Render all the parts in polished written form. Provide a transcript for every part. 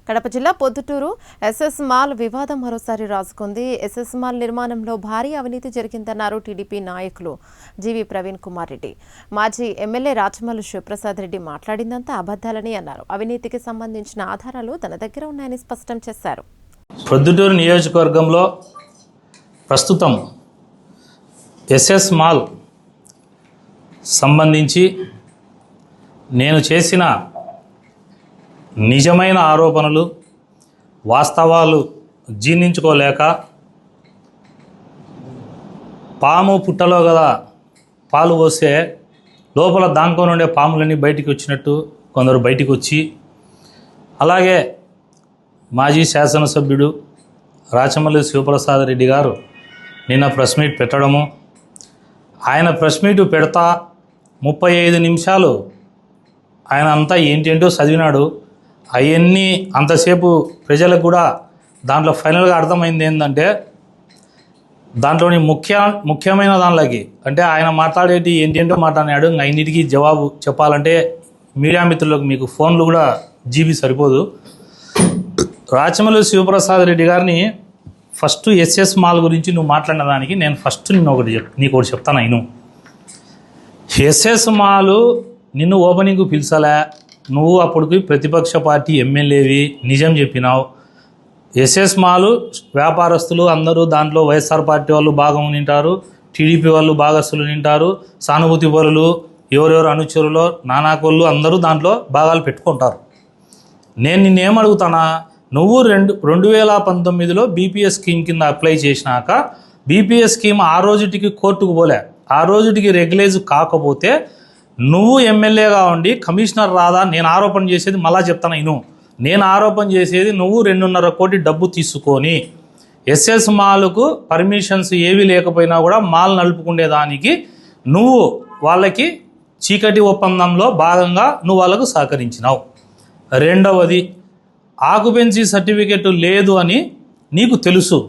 కడప జిల్లా Proddatur SS mall వివాదం మరోసారి రాజుకుంది. ఎస్ఎస్ మాల్ నిర్మాణంలో భారీ అవినీతి జరిగిందన్నారు టీడీపీ నాయకులు జీవి ప్రవీణ్ కుమార్ రెడ్డి. మాజీ ఎమ్మెల్యే రాచమల్లు శివప్రసాద్ రెడ్డి మాట్లాడిందంతా అబద్దాలని అన్నారు. అవినీతికి సంబంధించిన ఆధారాలు తన దగ్గర ఉన్నాయని స్పష్టం చేశారు. పొద్దుటూరు నియోజకవర్గంలో ప్రస్తుతం ఎస్ఎస్ మాల్ సంబంధించి నేను చేసిన నిజమైన ఆరోపణలు వాస్తవాలు జీర్ణించుకోలేక పాము పుట్టలో కదా పాలు పోస్తే లోపల దాంట్లో ఉండే పాములన్నీ బయటికి వచ్చినట్టు కొందరు బయటికి వచ్చి, అలాగే మాజీ శాసనసభ్యుడు రాచమల్లు శివప్రసాద్ రెడ్డి గారు నిన్న ప్రెస్ మీట్ పెట్టడము, ఆయన ప్రెస్ మీట్ పెడతా 35 నిమిషాలు ఆయన అంతా ఏంటేంటో చదివినాడు. అవన్నీ అంతసేపు ప్రజలకు కూడా దాంట్లో ఫైనల్గా అర్థమైంది ఏంటంటే, దాంట్లోని ముఖ్యమైన దానిలోకి అంటే ఆయన మాట్లాడేటి ఏంటేంటో మాట్లాడినాడు. ఇంకా అన్నిటికీ జవాబు చెప్పాలంటే మీడియా మిత్రులకు మీకు ఫోన్లు కూడా జీబీ సరిపోదు. రాచమల్లు శివప్రసాద్ రెడ్డి గారిని ఫస్ట్ ఎస్ఎస్ మాల్ గురించి నువ్వు మాట్లాడిన దానికి నేను ఫస్ట్ నీకు ఒకటి చెప్తాను. నేను ఎస్ఎస్ మాల్ నిన్ను ఓపెనింగ్కు పిలిచలే, నువ్వు అప్పటికి ప్రతిపక్ష పార్టీ ఎమ్మెల్యేవి, నిజం చెప్పినావు. ఎస్ఎస్ మాల్ వ్యాపారస్తులు అందరూ దాంట్లో వైఎస్ఆర్ పార్టీ వాళ్ళు భాగం నింటారు, టీడీపీ వాళ్ళు భాగస్తులు నింటారు, సానుభూతి పరులు ఎవరెవరు అనుచరులు నానాకోళ్ళు అందరూ దాంట్లో భాగాలు పెట్టుకుంటారు. నేను నిన్నేమడుగుతానా, నువ్వు 2019లో బీపీఎస్ స్కీమ్ కింద అప్లై చేసినాక బీపీఎస్ స్కీమ్ ఆ రోజుటికి కోర్టుకు పోలే, ఆ రోజుటికి రెగ్యులైజ్ కాకపోతే నువ్వు ఎమ్మెల్యేగా ఉండి కమిషనర్ రాదా? నేను ఆరోపణ చేసేది మళ్ళా చెప్తాను. నేను ఆరోపణ చేసేది నువ్వు 2.5 కోటి డబ్బు తీసుకొని ఎస్ఎస్ మాల్కు పర్మిషన్స్ ఏవి లేకపోయినా కూడా మాల్ నడుపుకునేదానికి నువ్వు వాళ్ళకి చీకటి ఒప్పందంలో భాగంగా నువ్వు వాళ్ళకు సహకరించినావు. రెండవది, ఆక్యుపెన్సీ సర్టిఫికెట్ లేదు అని నీకు తెలుసు.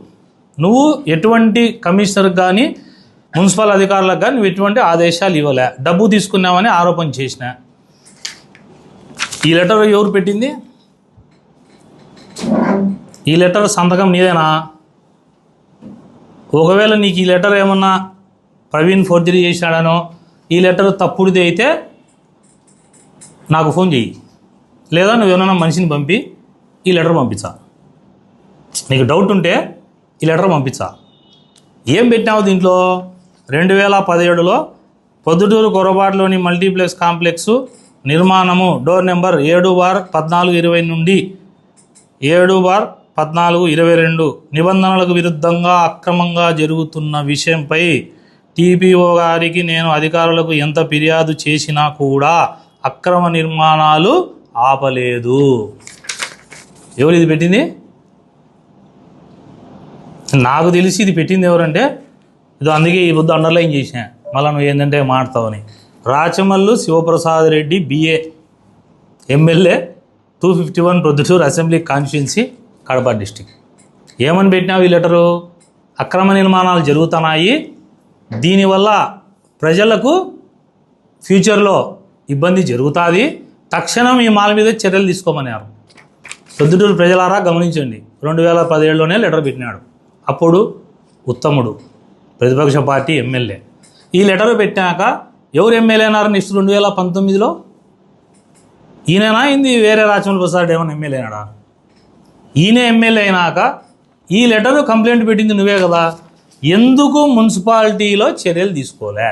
నువ్వు ఎటువంటి కమిషనర్కి కానీ మున్సిపల్ అధికారులకు కానీ నువ్వు ఎటువంటి ఆదేశాలు ఇవ్వలే, డబ్బు తీసుకున్నావని ఆరోపణ చేసిన. ఈ లెటర్ ఎవరు పెట్టింది? ఈ లెటర్ సంతకం నీదేనా? ఒకవేళ నీకు ఈ లెటర్ ఏమన్నా ప్రవీణ్ ఫోర్జరీ చేసినాడనో, ఈ లెటర్ తప్పుడుది అయితే నాకు ఫోన్ చెయ్యి, లేదా నువ్వేమన్నా మనిషిని పంపి ఈ లెటర్ పంపించా. నీకు డౌట్ ఉంటే ఈ లెటర్ పంపించా. ఏం పెట్టినావు దీంట్లో? 2017లో పొద్దుటూరు కొరబాటులోని మల్టీప్లెక్స్ కాంప్లెక్స్ నిర్మాణము డోర్ నెంబర్ 7/14/20 నుండి 7/14/22 నిబంధనలకు విరుద్ధంగా అక్రమంగా జరుగుతున్న విషయంపై టీపీఓ గారికి నేను అధికారులకు ఎంత ఫిర్యాదు చేసినా కూడా అక్రమ నిర్మాణాలు ఆపలేదు. ఎవరు ఇది పెట్టింది? నాకు తెలిసి ఇది పెట్టింది ఎవరంటే, ఇది అందుకే ఈ బుద్ధ అండర్లైన్ చేసిన, మళ్ళీ నువ్వు ఏంటంటే మాట్లాడతావని. Rachamallu Sivaprasad Reddy BA, MLA 251 Proddatur assembly constituency, Kadapa district. ఏమని పెట్టినావు ఈ లెటరు? అక్రమ నిర్మాణాలు జరుగుతున్నాయి, దీనివల్ల ప్రజలకు ఫ్యూచర్లో ఇబ్బంది జరుగుతుంది, తక్షణం ఈ మాల మీద చర్యలు తీసుకోమన్నారు. ప్రొద్దుటూరు ప్రజలారా గమనించండి, 2017లోనే లెటర్ పెట్టినాడు. అప్పుడు ఉత్తముడు ప్రతిపక్ష పార్టీ ఎమ్మెల్యే. ఈ లెటర్ పెట్టాక ఎవరు ఎమ్మెల్యే అన్నారు నెక్స్ట్ 2019లో? ఈయననా అయింది? వేరే రాచమల్లు ప్రసాద్ ఏమైనా ఎమ్మెల్యే అయినాడా? ఈయన ఎమ్మెల్యే అయినాక ఈ లెటర్ కంప్లైంట్ పెట్టింది నువ్వే కదా, ఎందుకు మున్సిపాలిటీలో చర్యలు తీసుకోలే?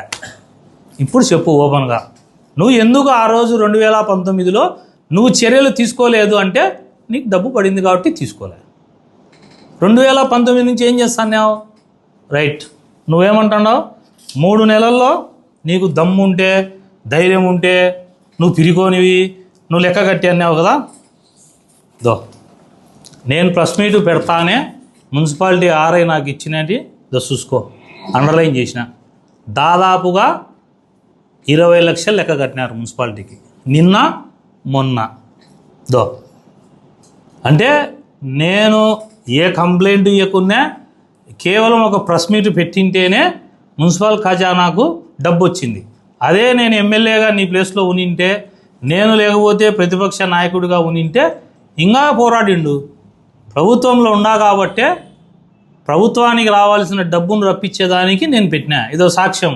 ఇప్పుడు చెప్పు ఓపెన్గా, నువ్వు ఎందుకు ఆ రోజు 2019లో నువ్వు చర్యలు తీసుకోలేదు? అంటే నీకు డబ్బు పడింది కాబట్టి తీసుకోలే. 2019 నుంచి ఏం చేస్తున్నావు? రైట్, నువ్వేమంటున్నావు? 3 నెలల్లో నీకు దమ్ము ఉంటే, ధైర్యం ఉంటే, నువ్వు పిరికోనివి, నువ్వు లెక్క కట్టి అన్నావు కదా. నేను ప్రెస్ మీట్ పెడతానే మున్సిపాలిటీ ఆర్ఐ నాకు ఇచ్చినది చూసుకో, అండర్లైన్ చేసిన. దాదాపుగా 20 లక్షలు లెక్క కట్టినారు మున్సిపాలిటీకి నిన్న మొన్న. అంటే నేను ఏ కంప్లైంట్ ఇవ్వకున్నా కేవలం ఒక ప్రెస్ మీట్ పెట్టింటేనే మున్సిపల్ ఖజానాకు డబ్బు వచ్చింది. అదే నేను ఎమ్మెల్యేగా నీ ప్లేస్లో ఉనింటే, నేను లేకపోతే ప్రతిపక్ష నాయకుడిగా ఉనింటే ఇంకా పోరాడిండు. ప్రభుత్వంలో ఉన్నా కాబట్టే ప్రభుత్వానికి రావాల్సిన డబ్బును రప్పించేదానికి నేను పెట్టినా. ఇదో సాక్ష్యం.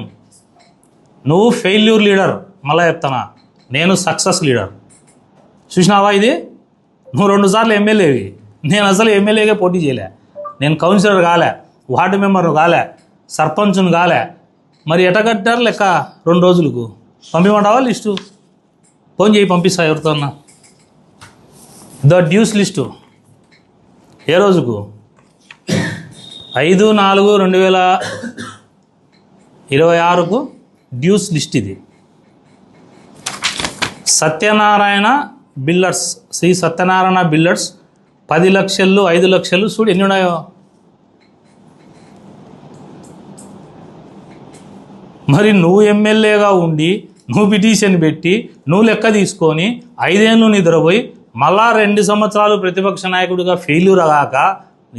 నువ్వు ఫెయిల్యూర్ లీడర్, మళ్ళా చెప్తానా, నేను సక్సెస్ లీడర్. చూసినావా ఇది? నువ్వు 2 సార్లు ఎమ్మెల్యేవి, నేను అసలు ఎమ్మెల్యేగా పోటీ చేయలే. నేను కౌన్సిలర్ కాలే, వార్డు మెంబర్ను కాలే, సర్పంచ్ను కాలే. మరి ఎట కట్టారు లెక్క 2 రోజులకు? పంపిమంటావా లిస్టు? ఫోన్ చేయి, పంపిస్తా ఎవరితోన్నా. ద డ్యూస్ లిస్టు ఏ రోజుకు? 5/4/2026కు డ్యూస్ లిస్ట్ ఇది. సత్యనారాయణ బిల్డర్స్, శ్రీ సత్యనారాయణ బిల్డర్స్ 10 లక్షలు 5 లక్షలు, చూడు ఎన్ని ఉన్నాయో. మరి నువ్వు ఎమ్మెల్యేగా ఉండి నువ్వు పిటిషన్ పెట్టి నువ్వు లెక్క తీసుకొని 5 ఏళ్ళు నిద్రపోయి మళ్ళా 2 సంవత్సరాలు ప్రతిపక్ష నాయకుడిగా ఫెయిల్యూర్ అగాక